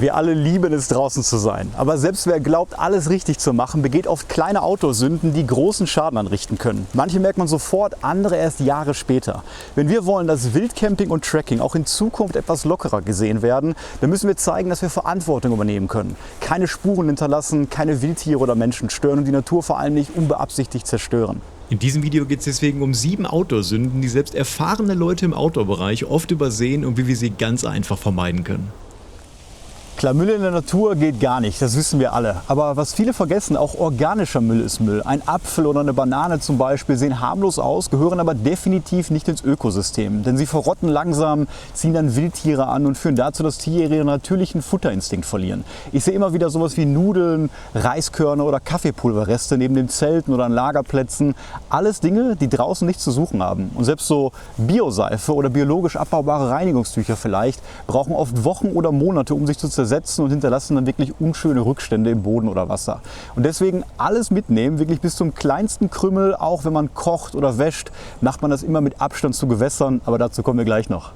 Wir alle lieben es, draußen zu sein. Aber selbst wer glaubt, alles richtig zu machen, begeht oft kleine Autorsünden, die großen Schaden anrichten können. Manche merkt man sofort, andere erst Jahre später. Wenn wir wollen, dass Wildcamping und Trekking auch in Zukunft etwas lockerer gesehen werden, dann müssen wir zeigen, dass wir Verantwortung übernehmen können. Keine Spuren hinterlassen, keine Wildtiere oder Menschen stören und die Natur vor allem nicht unbeabsichtigt zerstören. In diesem Video geht es deswegen um 7 Outdoor-Sünden, die selbst erfahrene Leute im Outdoor-Bereich oft übersehen und wie wir sie ganz einfach vermeiden können. Klar, Müll in der Natur geht gar nicht, das wissen wir alle. Aber was viele vergessen, auch organischer Müll ist Müll. Ein Apfel oder eine Banane zum Beispiel sehen harmlos aus, gehören aber definitiv nicht ins Ökosystem. Denn sie verrotten langsam, ziehen dann Wildtiere an und führen dazu, dass Tiere ihren natürlichen Futterinstinkt verlieren. Ich sehe immer wieder sowas wie Nudeln, Reiskörner oder Kaffeepulverreste neben den Zelten oder an Lagerplätzen. Alles Dinge, die draußen nichts zu suchen haben. Und selbst so Bioseife oder biologisch abbaubare Reinigungstücher vielleicht brauchen oft Wochen oder Monate, um sich zu zersetzen und hinterlassen dann wirklich unschöne Rückstände im Boden oder Wasser. Und deswegen alles mitnehmen, wirklich bis zum kleinsten Krümmel, auch wenn man kocht oder wäscht, macht man das immer mit Abstand zu Gewässern, aber dazu kommen wir gleich noch.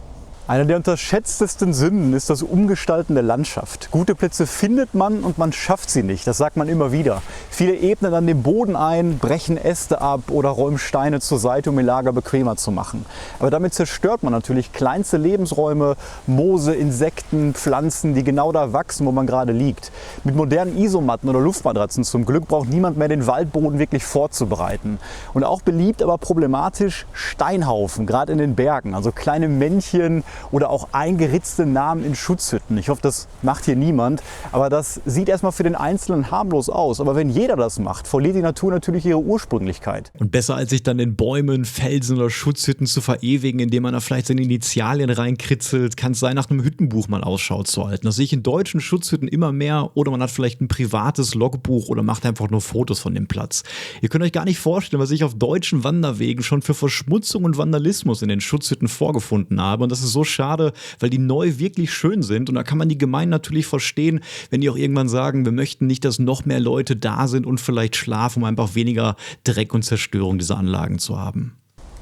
Eine der unterschätztesten Sünden ist das Umgestalten der Landschaft. Gute Plätze findet man und man schafft sie nicht, das sagt man immer wieder. Viele ebnen dann den Boden ein, brechen Äste ab oder räumen Steine zur Seite, um ihr Lager bequemer zu machen. Aber damit zerstört man natürlich kleinste Lebensräume, Moose, Insekten, Pflanzen, die genau da wachsen, wo man gerade liegt. Mit modernen Isomatten oder Luftmatratzen zum Glück braucht niemand mehr den Waldboden wirklich vorzubereiten. Und auch beliebt, aber problematisch Steinhaufen, gerade in den Bergen, also kleine Männchen, oder auch eingeritzte Namen in Schutzhütten. Ich hoffe, das macht hier niemand, aber das sieht erstmal für den Einzelnen harmlos aus. Aber wenn jeder das macht, verliert die Natur natürlich ihre Ursprünglichkeit. Und besser als sich dann in Bäumen, Felsen oder Schutzhütten zu verewigen, indem man da vielleicht seine Initialien reinkritzelt, kann es sein, nach einem Hüttenbuch mal Ausschau zu halten. Das sehe ich in deutschen Schutzhütten immer mehr, oder man hat vielleicht ein privates Logbuch oder macht einfach nur Fotos von dem Platz. Ihr könnt euch gar nicht vorstellen, was ich auf deutschen Wanderwegen schon für Verschmutzung und Vandalismus in den Schutzhütten vorgefunden habe. Und das ist so schade, weil die neu wirklich schön sind, und da kann man die Gemeinden natürlich verstehen, wenn die auch irgendwann sagen, wir möchten nicht, dass noch mehr Leute da sind und vielleicht schlafen, um einfach weniger Dreck und Zerstörung dieser Anlagen zu haben.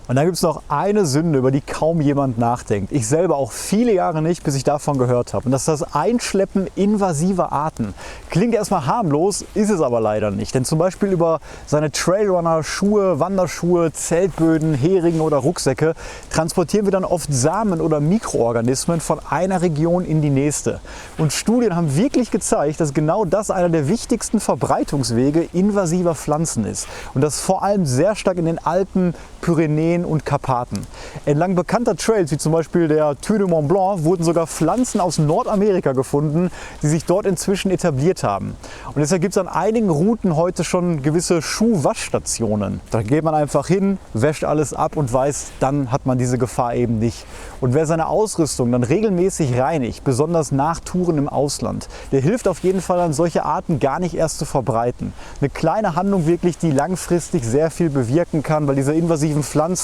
Und dann gibt es noch eine Sünde, über die kaum jemand nachdenkt. Ich selber auch viele Jahre nicht, bis ich davon gehört habe. Und das ist das Einschleppen invasiver Arten. Klingt erstmal harmlos, ist es aber leider nicht. Denn zum Beispiel über seine Trailrunner, Schuhe, Wanderschuhe, Zeltböden, Heringe oder Rucksäcke transportieren wir dann oft Samen oder Mikroorganismen von einer Region in die nächste. Und Studien haben wirklich gezeigt, dass genau das einer der wichtigsten Verbreitungswege invasiver Pflanzen ist. Und das vor allem sehr stark in den Alpen, Pyrenäen und Karpaten. Entlang bekannter Trails, wie zum Beispiel der Tour de Mont Blanc, wurden sogar Pflanzen aus Nordamerika gefunden, die sich dort inzwischen etabliert haben. Und deshalb gibt es an einigen Routen heute schon gewisse Schuhwaschstationen. Da geht man einfach hin, wäscht alles ab und weiß, dann hat man diese Gefahr eben nicht. Und wer seine Ausrüstung dann regelmäßig reinigt, besonders nach Touren im Ausland, der hilft auf jeden Fall an solche Arten gar nicht erst zu verbreiten. Eine kleine Handlung wirklich, die langfristig sehr viel bewirken kann, weil diese invasiven Pflanzen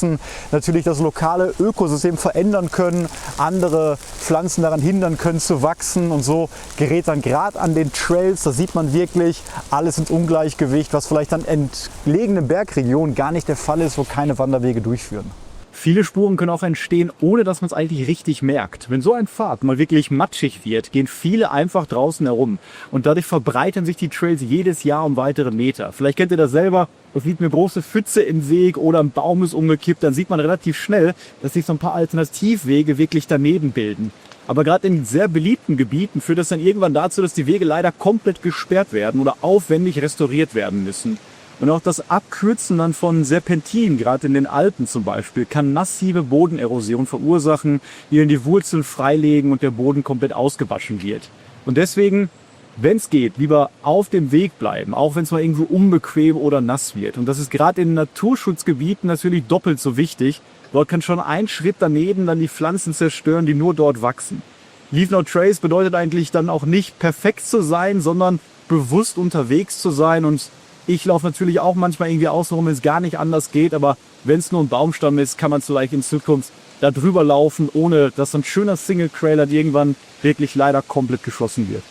natürlich das lokale Ökosystem verändern können, andere Pflanzen daran hindern können zu wachsen, und so gerät dann gerade an den Trails, da sieht man wirklich alles ins Ungleichgewicht, was vielleicht an entlegenen Bergregionen gar nicht der Fall ist, wo keine Wanderwege durchführen. Viele Spuren können auch entstehen, ohne dass man es eigentlich richtig merkt. Wenn so ein Pfad mal wirklich matschig wird, gehen viele einfach draußen herum. Und dadurch verbreitern sich die Trails jedes Jahr um weitere Meter. Vielleicht kennt ihr das selber. Es liegt eine große Pfütze im Weg oder ein Baum ist umgekippt. Dann sieht man relativ schnell, dass sich so ein paar Alternativwege wirklich daneben bilden. Aber gerade in sehr beliebten Gebieten führt das dann irgendwann dazu, dass die Wege leider komplett gesperrt werden oder aufwendig restauriert werden müssen. Und auch das Abkürzen dann von Serpentinen, gerade in den Alpen zum Beispiel, kann massive Bodenerosion verursachen, die dann die Wurzeln freilegen und der Boden komplett ausgewaschen wird. Und deswegen, wenn es geht, lieber auf dem Weg bleiben, auch wenn es mal irgendwo unbequem oder nass wird. Und das ist gerade in Naturschutzgebieten natürlich doppelt so wichtig. Dort kann schon ein Schritt daneben dann die Pflanzen zerstören, die nur dort wachsen. Leave No Trace bedeutet eigentlich dann auch nicht perfekt zu sein, sondern bewusst unterwegs zu sein. Und ich laufe natürlich auch manchmal irgendwie außen rum, wenn es gar nicht anders geht, aber wenn es nur ein Baumstamm ist, kann man vielleicht in Zukunft da drüber laufen, ohne dass so ein schöner Single-Trailer irgendwann wirklich leider komplett geschlossen wird.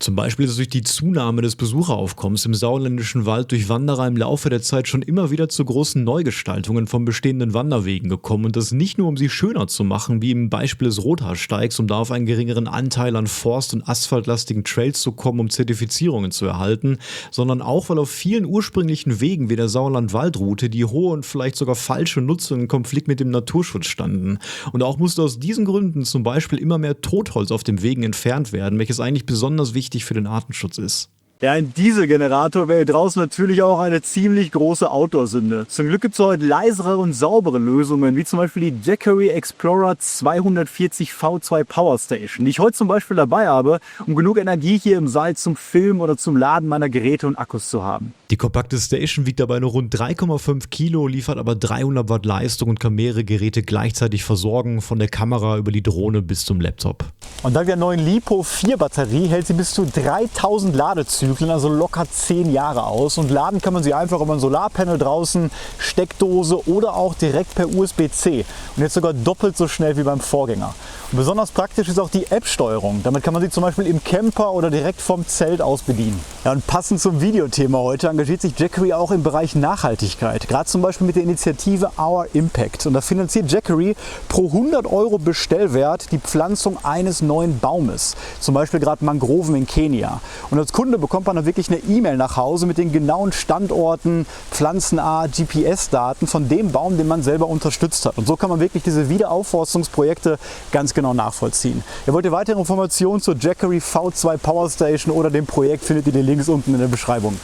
Zum Beispiel ist es durch die Zunahme des Besucheraufkommens im sauerländischen Wald durch Wanderer im Laufe der Zeit schon immer wieder zu großen Neugestaltungen von bestehenden Wanderwegen gekommen und das nicht nur, um sie schöner zu machen, wie im Beispiel des Rothaarsteigs, um da auf einen geringeren Anteil an Forst- und asphaltlastigen Trails zu kommen, um Zertifizierungen zu erhalten, sondern auch, weil auf vielen ursprünglichen Wegen wie der Sauerland-Waldroute die hohe und vielleicht sogar falsche Nutzung in Konflikt mit dem Naturschutz standen. Und auch musste aus diesen Gründen zum Beispiel immer mehr Totholz auf den Wegen entfernt werden, welches eigentlich besonders wichtig für den Artenschutz ist. Ja, ein Dieselgenerator wäre draußen natürlich auch eine ziemlich große Outdoor-Sünde. Zum Glück gibt es heute leisere und saubere Lösungen, wie zum Beispiel die Jackery Explorer 240 V2 Power Station, die ich heute zum Beispiel dabei habe, um genug Energie hier im Wald zum Filmen oder zum Laden meiner Geräte und Akkus zu haben. Die kompakte Station wiegt dabei nur rund 3,5 Kilo, liefert aber 300 Watt Leistung und kann mehrere Geräte gleichzeitig versorgen, von der Kamera über die Drohne bis zum Laptop. Und dank der neuen LiPo4-Batterie hält sie bis zu 3000 Ladezyklen, also locker 10 Jahre aus. Und laden kann man sie einfach über ein Solarpanel draußen, Steckdose oder auch direkt per USB-C. Und jetzt sogar doppelt so schnell wie beim Vorgänger. Und besonders praktisch ist auch die App-Steuerung. Damit kann man sie zum Beispiel im Camper oder direkt vom Zelt aus bedienen. Ja, und passend zum Videothema heute engagiert sich Jackery auch im Bereich Nachhaltigkeit. Gerade zum Beispiel mit der Initiative Our Impact. Und da finanziert Jackery pro 100 € Bestellwert die Pflanzung eines neuen Baumes. Zum Beispiel gerade Mangroven in Kenia. Und als Kunde bekommt man dann wirklich eine E-Mail nach Hause mit den genauen Standorten, Pflanzenart, GPS-Daten von dem Baum, den man selber unterstützt hat. Und so kann man wirklich diese Wiederaufforstungsprojekte ganz genau nachvollziehen. Wollt ihr weitere Informationen zur Jackery V2 Power Station oder dem Projekt, findet ihr die Links unten in der Beschreibung.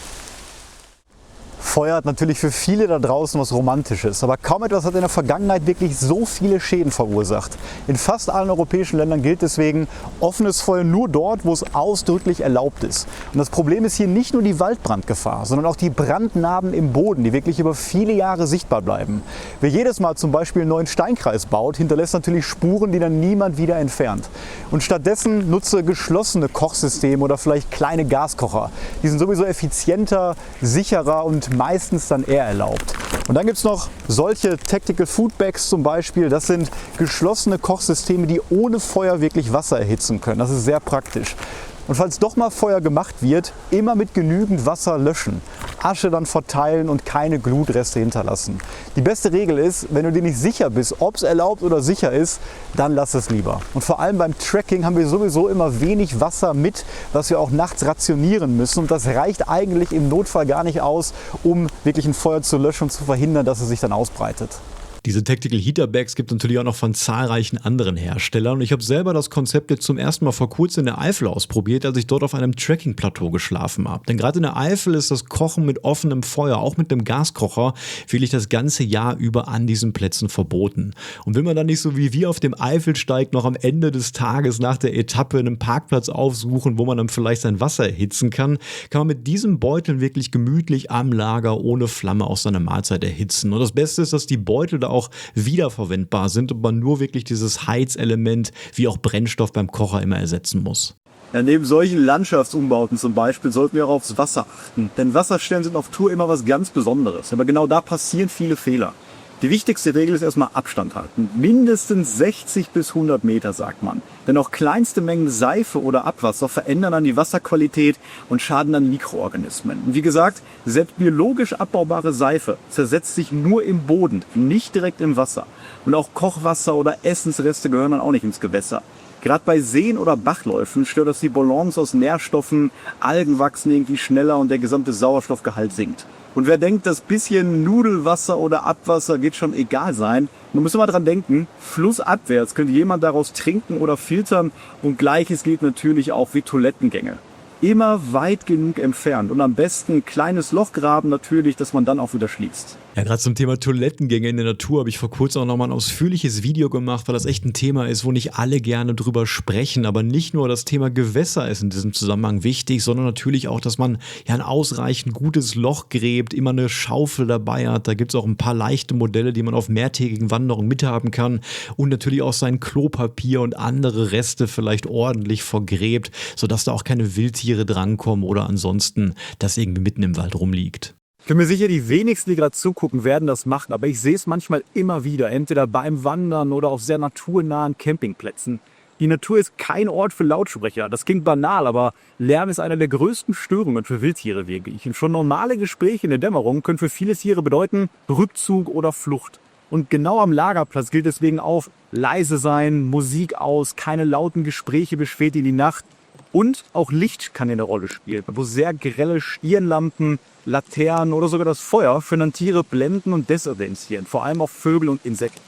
Feuer hat natürlich für viele da draußen was Romantisches, aber kaum etwas hat in der Vergangenheit wirklich so viele Schäden verursacht. In fast allen europäischen Ländern gilt deswegen offenes Feuer nur dort, wo es ausdrücklich erlaubt ist. Und das Problem ist hier nicht nur die Waldbrandgefahr, sondern auch die Brandnarben im Boden, die wirklich über viele Jahre sichtbar bleiben. Wer jedes Mal zum Beispiel einen neuen Steinkreis baut, hinterlässt natürlich Spuren, die dann niemand wieder entfernt. Und stattdessen nutze geschlossene Kochsysteme oder vielleicht kleine Gaskocher. Die sind sowieso effizienter, sicherer und meistens dann eher erlaubt. Und dann gibt es noch solche Tactical Food Bags zum Beispiel. Das sind geschlossene Kochsysteme, die ohne Feuer wirklich Wasser erhitzen können. Das ist sehr praktisch. Und falls doch mal Feuer gemacht wird, immer mit genügend Wasser löschen. Asche dann verteilen und keine Glutreste hinterlassen. Die beste Regel ist, wenn du dir nicht sicher bist, ob es erlaubt oder sicher ist, dann lass es lieber. Und vor allem beim Trekking haben wir sowieso immer wenig Wasser mit, was wir auch nachts rationieren müssen. Und das reicht eigentlich im Notfall gar nicht aus, um wirklich ein Feuer zu löschen und zu verhindern, dass es sich dann ausbreitet. Diese Tactical Heater Bags gibt es natürlich auch noch von zahlreichen anderen Herstellern und ich habe selber das Konzept jetzt zum ersten Mal vor kurzem in der Eifel ausprobiert, als ich dort auf einem Trekking-Plateau geschlafen habe. Denn gerade in der Eifel ist das Kochen mit offenem Feuer, auch mit dem Gaskocher, wirklich das ganze Jahr über an diesen Plätzen verboten. Und will man dann nicht so wie wir auf dem Eifelsteig noch am Ende des Tages nach der Etappe einen Parkplatz aufsuchen, wo man dann vielleicht sein Wasser erhitzen kann, kann man mit diesem Beutel wirklich gemütlich am Lager ohne Flamme auch seine Mahlzeit erhitzen. Und das Beste ist, dass die Beutel da auch wiederverwendbar sind und man nur wirklich dieses Heizelement wie auch Brennstoff beim Kocher immer ersetzen muss. Ja, neben solchen Landschaftsumbauten zum Beispiel sollten wir auch aufs Wasser achten. Denn Wasserstellen sind auf Tour immer was ganz Besonderes. Aber genau da passieren viele Fehler. Die wichtigste Regel ist erstmal Abstand halten. Mindestens 60 bis 100 Meter, sagt man. Denn auch kleinste Mengen Seife oder Abwasser verändern dann die Wasserqualität und schaden dann Mikroorganismen. Und wie gesagt, selbst biologisch abbaubare Seife zersetzt sich nur im Boden, nicht direkt im Wasser. Und auch Kochwasser oder Essensreste gehören dann auch nicht ins Gewässer. Gerade bei Seen oder Bachläufen stört das die Balance aus Nährstoffen, Algen wachsen irgendwie schneller und der gesamte Sauerstoffgehalt sinkt. Und wer denkt, das bisschen Nudelwasser oder Abwasser geht schon egal sein, man muss immer dran denken, flussabwärts könnte jemand daraus trinken oder filtern und Gleiches gilt natürlich auch wie Toilettengänge. Immer weit genug entfernt und am besten ein kleines Loch graben natürlich, dass man dann auch wieder schließt. Ja, gerade zum Thema Toilettengänge in der Natur habe ich vor kurzem auch nochmal ein ausführliches Video gemacht, weil das echt ein Thema ist, wo nicht alle gerne drüber sprechen. Aber nicht nur das Thema Gewässer ist in diesem Zusammenhang wichtig, sondern natürlich auch, dass man ja ein ausreichend gutes Loch gräbt, immer eine Schaufel dabei hat. Da gibt es auch ein paar leichte Modelle, die man auf mehrtägigen Wanderungen mithaben kann. Und natürlich auch sein Klopapier und andere Reste vielleicht ordentlich vergräbt, sodass da auch keine Wildtiere drankommen oder ansonsten das irgendwie mitten im Wald rumliegt. Ich bin mir sicher, die wenigsten, die gerade zugucken, werden das machen, aber ich sehe es manchmal immer wieder, entweder beim Wandern oder auf sehr naturnahen Campingplätzen. Die Natur ist kein Ort für Lautsprecher. Das klingt banal, aber Lärm ist eine der größten Störungen für Wildtiere wirklich. Und schon normale Gespräche in der Dämmerung können für viele Tiere bedeuten Rückzug oder Flucht. Und genau am Lagerplatz gilt deswegen auch leise sein, Musik aus, keine lauten Gespräche bis spät in die Nacht. Und auch Licht kann hier eine Rolle spielen, wo sehr grelle Stirnlampen, Laternen oder sogar das Feuer können dann Tiere blenden und desorientieren, vor allem auch Vögel und Insekten.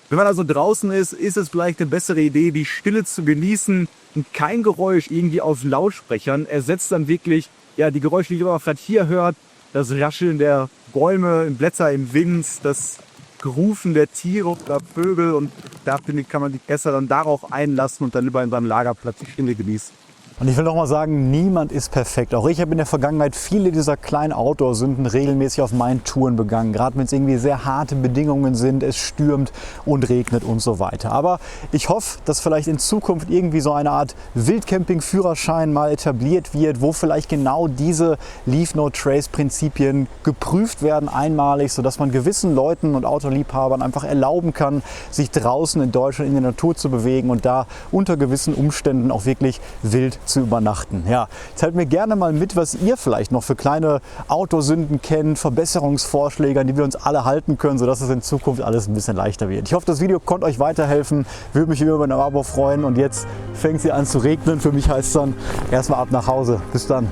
Wenn man also draußen ist, ist es vielleicht eine bessere Idee, die Stille zu genießen und kein Geräusch irgendwie aus Lautsprechern ersetzt dann wirklich die Geräusche, die man vielleicht hier hört, das Rascheln der Bäume, Blätter im Wind, das Gerufen der Tiere oder Vögel, und da finde ich, kann man die Gäste dann darauf einlassen und dann lieber in seinem Lagerplatz die Stille genießen. Und ich will noch mal sagen, niemand ist perfekt. Auch ich habe in der Vergangenheit viele dieser kleinen Outdoor-Sünden regelmäßig auf meinen Touren begangen. Gerade wenn es irgendwie sehr harte Bedingungen sind, es stürmt und regnet und so weiter. Aber ich hoffe, dass vielleicht in Zukunft irgendwie so eine Art Wildcamping-Führerschein mal etabliert wird, wo vielleicht genau diese Leave-No-Trace-Prinzipien geprüft werden einmalig, sodass man gewissen Leuten und Outdoor-Liebhabern einfach erlauben kann, sich draußen in Deutschland in der Natur zu bewegen und da unter gewissen Umständen auch wirklich wild zu übernachten. Ja, teilt mir gerne mal mit, was ihr vielleicht noch für kleine Outdoor-Sünden kennt, Verbesserungsvorschläge, an die wir uns alle halten können, sodass es in Zukunft alles ein bisschen leichter wird. Ich hoffe, das Video konnte euch weiterhelfen. Würde mich über ein Abo freuen. Und jetzt fängt es an zu regnen. Für mich heißt es dann erstmal ab nach Hause. Bis dann.